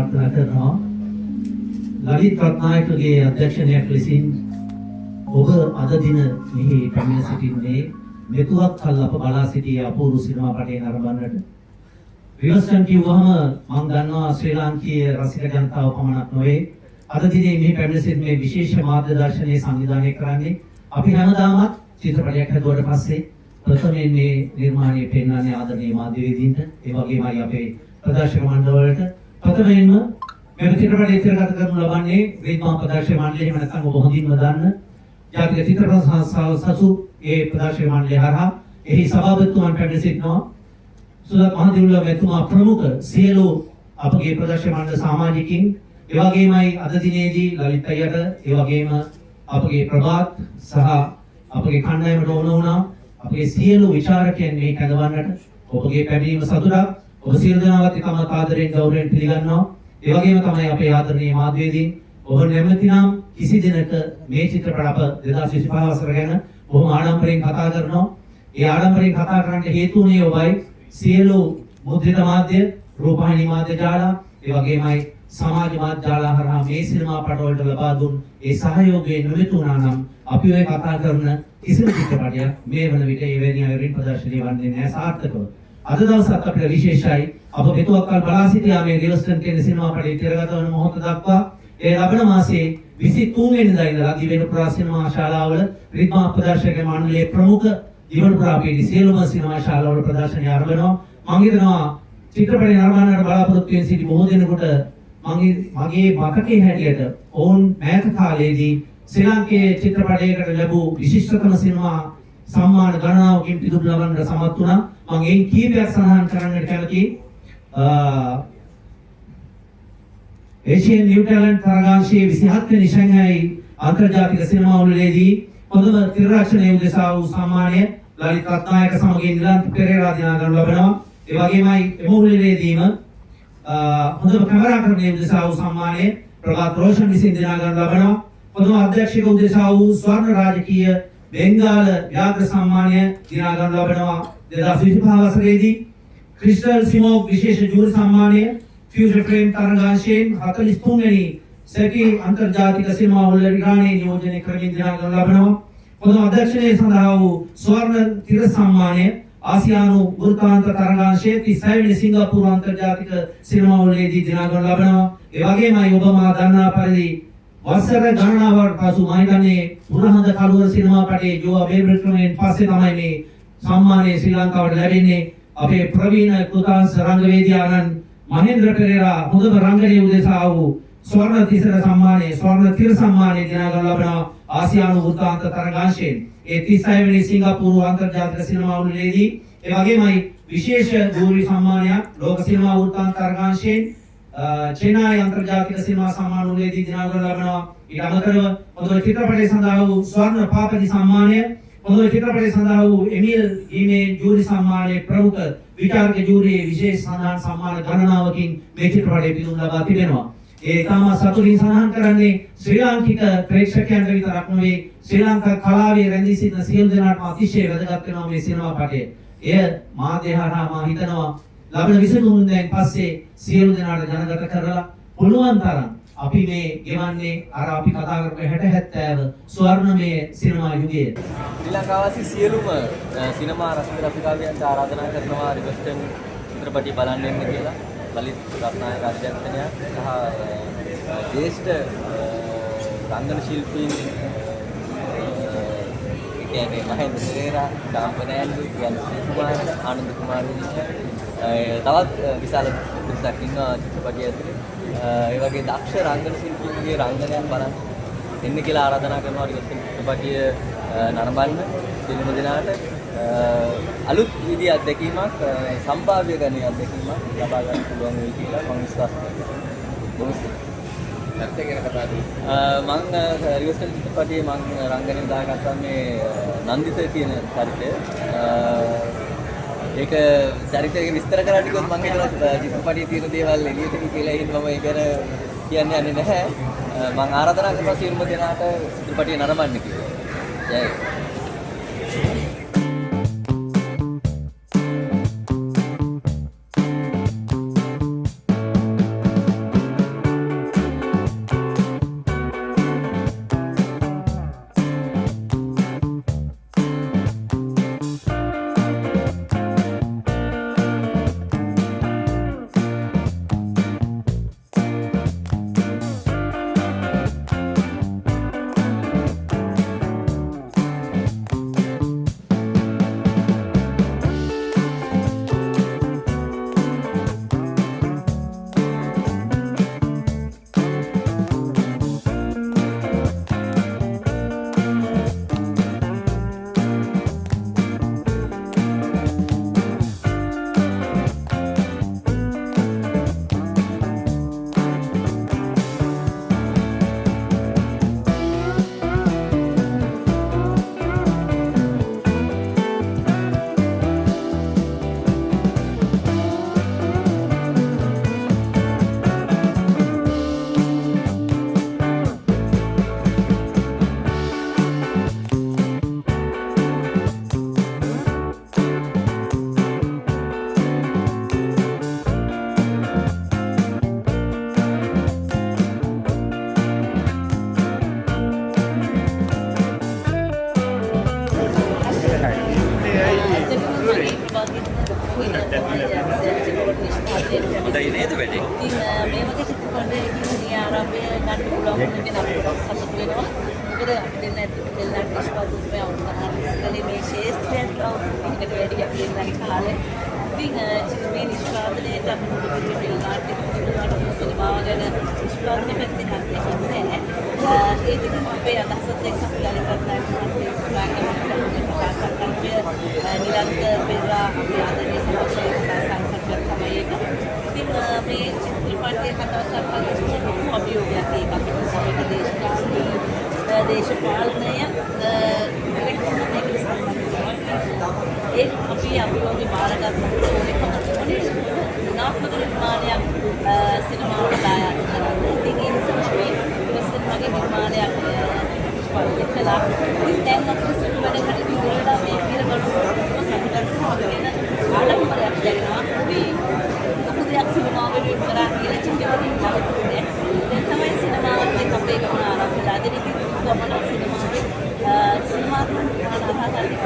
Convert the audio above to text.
ප්‍රාර්ථනා කරනවා ලලිත් රත්නායකගේ අධ්‍යක්ෂණයක් ලෙසින් ඔබ අද දින මෙහි පැමිණ සිටින්නේ මෙතුවක් කල් අප බලා සිටියේ අපූර්ව සිනමා පටය නරඹන්නට. විවස්ටන් කිව්වහම මම දන්නවා ශ්‍රී ලාංකීය රසික ජනතාව පමණක් නොවේ අද දිනේ මෙහි පැමිණ සිටින මේ විශේෂ මාධ්‍ය දර්ශනයේ සංවිධානය කරන්නේ අපි හැමදාමත් චිත්‍රපටයක් හදුවට පස්සේ ප්‍රථමයෙන් මේ නිර්මාණය පෙන්වන්නේ ආදරණීය මාධ්‍යවේදීන්ට ඒ වගේමයි අපේ ප්‍රදර්ශක මණ්ඩලවලට ප්‍රථමයෙන්ම මේ චිත්‍රපටය තිරගත කරනු ලබන්නේ රීමා ප්‍රදර්ශක මණ්ඩලය එහෙම නැත්නම් ඔබ හොඳින්ම දන්න ජාතික චිත්‍රපට සංස්ථාව සසු ඒ ප්‍රදර්ශක මණ්ඩලය හරහා එහි සභාපතිතුමන් පැමිණ සිටිනවා සුදත් මහදෙව්ලුව මෙතුමා ප්‍රමුඛ සියලු අපගේ ප්‍රදර්ශක මණ්ඩල සමාජිකින් ඒ වගේමයි අද දිනේදී ලලිත් අයියට ඒ වගේම අපගේ ප්‍රභාත් සහ අපගේ කණ්ඩායමට ඕන වුණා අපගේ සියලු විචාරකයන් මේ කැඳවන්නට ඔබගේ පැමිණීම සතුටක් ඔබ සියලු දෙනාවත් ඉතාමත් ආදරයෙන් ගෞරවයෙන් පිළිගන්නවා ඒ වගේම තමයි අපේ ආදරණීය මාධ්‍යවේදීන් ඔබ නැමැති නම් කිසි දිනක මේ චිත්‍රපට අප 2025 වසර ගැන බොහොම ආඩම්බරයෙන් කතා කරනවා ඒ ආඩම්බරයෙන් කතා කරන්න හේතු වුණේ ඔබයි සියලු මුද්‍රිත මාධ්‍ය රූපවාහිනී මාධ්‍ය ජාල ඒ වගේමයි සමාජ මාධ්‍ය ජාල හරහා මේ සිනමා පටවලට ලබා දුන් ඒ සහයෝගය නොමැතුණා නම් අපි ඔය කතා කරන කිසිම චිත්‍රපටයක් මේ වන විට එවැනි අයුරින් ප්‍රදර්ශනය වන්නේ නැහැ සාර්ථකව. අද දවසත් අපිට විශේෂයි අප මෙතුවක් කල් බලා සිටියා මේ රිවර්ස්ටන් කියන සිනමා පටය තිරගත වන මොහොත දක්වා ඒ ලබන මාසයේ 23 වෙනිදා ඉඳලා දිවෙනුපුරා සිනමා ශාලාවල රිද්මා ප්‍රදර්ශක මණ්ඩලයේ ප්‍රමුඛ දිවෙනුපුරා පිටි සියලුම සිනමා ශාලාවල ප්‍රදර්ශනය ආරම්භ වෙනවා. මම හිතනවා චිත්‍රපටය නරඹන්නට බලාපොරොත්තු වෙන සිටි බොහෝ දෙනෙකුට මගේ මතකයේ හැටියට ඔවුන් මෑත කාලයේදී ශ්‍රී ලාංකේය චිත්‍රපටයකට ලැබූ විශිෂ්ටතම සිනමා සම්මාන ගණනාවකින් පිදුරු ලබන්නට සමත් වුණා. මම එයින් කීපයක් සඳහන් කරන්නට කැමතියි. ඒෂියන් නිව් ටැලන්ට් තරගාංශයේ 27 වෙනි ෂැන්හායි අන්තර්ජාතික සිනමා උළෙලේදී හොඳම තිරරක්ෂණය උදෙසා වූ සම්මානය ලලිත් රත්නායක සමගින් නිලන්ත පෙරේරා දිනා ගන්න ලබනවා. ඒ වගේමයි එම උළෙලේදීම හොඳම කැමරාකරණය උදෙසා වූ සම්මානය ප්‍රභාත් රෝෂන් විසින් දිනා ගන්න ලබනවා. හොඳම අධ්‍යක්ෂක උදෙසා වූ ස්වර්ණ රාජකීය බෙන්ගාල ව්‍යාඝ්‍ර සම්මානය දිනා ගන්න ලබනවා 2025 වසරේදී. ක්‍රිස්ටල් සිමෝග් විශේෂ ජූරි සම්මානය ෆියුචර් ෆ්‍රේම් තරගාංශයෙන් 43 වෙනි සැකි අන්තර්ජාතික සිනමා උළෙලේ නියෝජනය කරමින් දිනා ගන්න ලබනවා. හොඳම අධ්‍යක්ෂණය සඳහා වූ ස්වර්ණ තිර සම්මානය ආසියානු වෘත්තාන්ත තරගාංශයේ 36 වෙනි සිංගප්පූරු අන්තර්ජාතික සිනමා උළෙලේදී දිනා ගන්න ලබනවා. ඒ වගේමයි ඔබ මා දන්නා පරිදි වසර ගණනාවකට පසු මම හිතන්නේ පුරහඳ කළුවර සිනමා පටයේ ජෝවා බේබ්‍රක්‍රමෙන් පස්සේ තමයි මේ සම්මානය ශ්‍රී ලංකාවට ලැබෙන්නේ. අපේ ප්‍රවීණ කෘතාංශ රංගවේදී ආනන්ද මහේන්ද්‍ර පෙරේරා හොඳම රංගනීය උදෙසා වූ ස්වර්ණ තිසර සම්මානය ස්වර්ණ තිර සම්මානය දිනා ගන්න ලබනවා ආසියානු වෘත්තාන්ත තරගාංශයෙන්. ඒ 36 වෙනි සිංගප්පූරු අන්තර්ජාතික සිනමා උළෙලේදී ඒ වගේමයි විශේෂ ජූරි සම්මානයක් ලෝක සිනමා වෘත්තාන්ත තරගාංශයෙන් චෙනයි අන්තර්ජාතික සිනමා සම්මාන උළෙලේදී දිනා ගන්න ලබනවා. ඊට අමතරව හොඳ චිත්‍රපටය සඳහා වූ ස්වර්ණ පාපති සම්මානය හොඳ චිත්‍රපටය සඳහා වූ එමිල් ඊමේ ජූරි සම්මානයේ ප්‍රමුඛ විචාරක ජූරියේ විශේෂ සම්මාන ගණනාවකින් මේ චිත්‍රපටය පිදුම් ලබා තිබෙනවා. ඒ තම සතුටින් සඳහන් කරන්නේ ශ්‍රී ලාංකික ප්‍රේක්ෂකයන්ට විතරක් නෙවෙයි ශ්‍රී ලංකා කලාවේ රැඳී සිටින සියලු දෙනාටම අතිශය වැදගත් වෙනවා මේ සිනමා පටය. එය මාධ්‍ය හරහා මා හිතනවා ලබන 23 වෙනිදාන් පස්සේ සියලු දෙනාට ජනගත කරලා පුළුවන් තරම් අපි මේ ගෙවන්නේ අර අපි කතා කරපු 60 70 ස්වර්ණමය සිනමා යුගයේ. ශ්‍රී ලංකාවාසී සියලුම සිනමා රසික රසිකාවියන්ට ආරාධනා කරනවා රිවර්ස්ටන් චිත්‍රපටි බලන්න එන්න කියලා. ලලිත් රත්නායක අධ්‍යක්ෂණය සහ ජ්‍යෙෂ්ඨ රංගන ශිල්පීන් කියන්නේ මහේන්ද්‍ර පෙරේරා, ඩාම්පනෑන්ඩු, කුමාර, ආනන්ද කුමාරවීර තවත් විශාල පිරිසක් ඉන්නවා චිත්‍රපටිය ඇතුලේ. ඒ වගේ දක්ෂ රංගන ශිල්පීන්ගේ රංගනයන් බලන්න එන්න කියලා ආරාධනා කරනවා රිවර්ස්ටන් චිත්‍රපටිය නරඹන්න සියලුම දෙනාට අලුත් විදිහේ අත්දැකීමක් සම්භාව්‍ය ගණයේ අත්දැකීමක් ලබා ගන්න පුළුවන් වෙයි කියලා මම විශ්වාස කරනවා. මම රිවර්ස්ටන් චිත්‍රපටියේ මම රංගනයෙන් දාගත්තා මේ නන්දිත කියන චරිතය. ඒක චරිතයේ විස්තර කරන්න කිව්වොත් මම හිතනවා චිත්‍රපටියේ තියෙන දේවල් එළියට කියලා හිතන මම ඒක ගැන කියන්නේ නැහැ. මම ආරාධනා කරනවා සියලුම දෙනාට චිත්‍රපටිය නරඹන්න කියලා. ජය. හොඳයි නේද වැඩේ? ඉතින් මේ වගේ චිත්‍රපටයකින් ආරම්භය ගන්න පුළුවන් වෙන අපිට සතුට වෙනවා. මොකද අපිට නැති දෙල්ලන් නිෂ්පාදනය අවුරුද්දක් මේ ශේෂ්ත්‍රයට අවුරුද්දකට වැඩි අපි ඉන්න කාලේ. ඉතින් මේ නිෂ්පාදනයට අපි මුළු පිළිවෙල සිනමාව ගැන නිෂ්පාදනය පැත්තෙන් අත්දැකීම් නැහැ. ඒ දෙකම අපේ අදහසත් එක්ක අපි ලලිත සංකල්පය නිරන්තර පෙරලා අපි ආදරණීය සමාජයේ සංකල්පයක් තමයි ඒක. ඉතින් මේ චිත්‍රපටයේ කතාව සම්බන්ධව ලොකු අභියෝගයක් ඒක අපේ සමාජ දේශපාලනය ඒක අපි අභියෝගය බාරගන්නකොට ඕනේ ගුණාත්මක නිර්මාණයක් සිනමාවට දායාද කරන්න. ඉතින් ඒ නිසා අපි ඉවසන වගේ නිර්මාණයක් නිෂ්පාදනය කළා. ඉතින් දැන් අපිට සිනමා වැඩ කටයුතු වලට මේ පිරවලු සම්පූර්ණ වෙන ආඩම්බරයක් දැනෙනවා. අපි ලොකු දෙයක් සිනමාව වෙනුවෙන් කරා කියලා චින්තනයෙන් නවතුනේ. දැන් තමයි සිනමාවත් එක්ක අපේ ගමන ආරම්භ වෙලා. දැන් ඉතින් ගමන සිනමාවේ සිනමාත්මක ආකාරයකට